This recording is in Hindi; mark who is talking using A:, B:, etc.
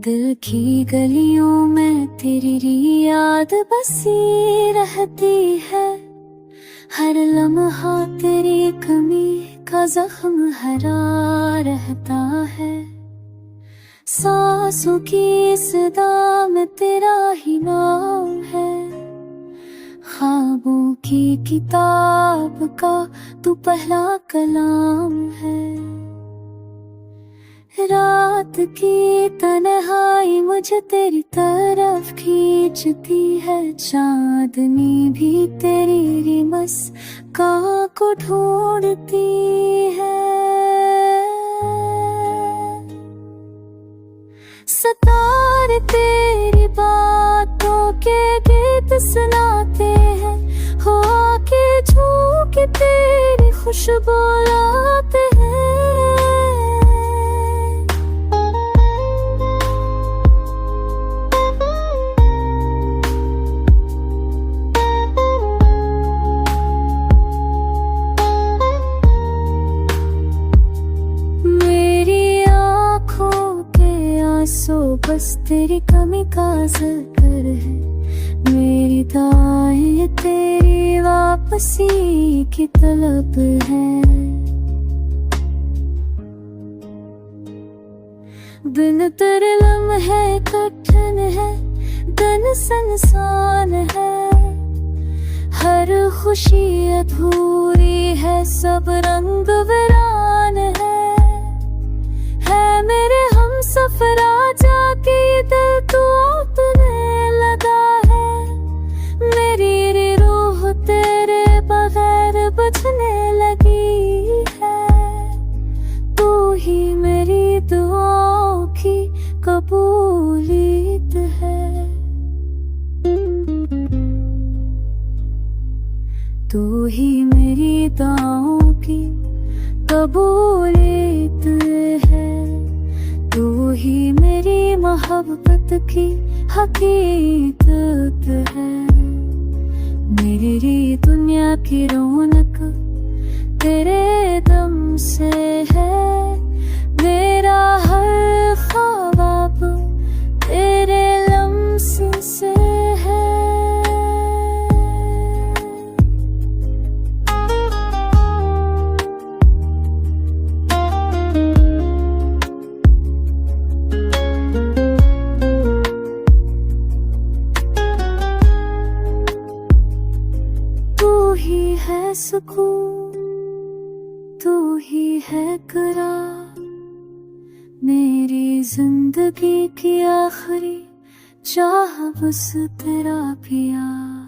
A: दिल की गलियों में तेरी याद बसी रहती है। हर लम्हा तेरी कमी का जख्म हरा रहता है। सांसों की सदा में तेरा ही नाम है। ख्वाबों की किताब का तू पहला कलाम है। रात की तन्हाई मुझे तेरी तरफ खींचती है। चांदनी भी तेरी रिमस को ढूंढती है। सितारे तेरी बातों के गीत सुनाते हैं। हो के झोंके तेरी खुशबू लाते हैं। सो बस तेरी कमी का जिक्र है। मेरी दुआएं तेरी वापसी की तलब है। दिन तेरे लम्हे कठिन है। दिन सुनसान है। हर खुशी अधूरी है। सब रंग वीरान है मेरे हम सफरा जाके दिल तो अपने लगा है। मेरी रूह तेरे बगैर बचने लगी है। तू ही मेरी दुआओं की कबूलियत है। तू ही मेरी दुआओं की कबूलियत है। तू ही मेरी मोहब्बत की हकीकत है। मेरी दुनिया की रौनक तेरे दम से है। मेरा हर ख्वाब तेरे लम्स से है। तू ही है सुकून, तू ही है करार। मेरी जिंदगी की आखिरी चाह बस तेरा प्यार।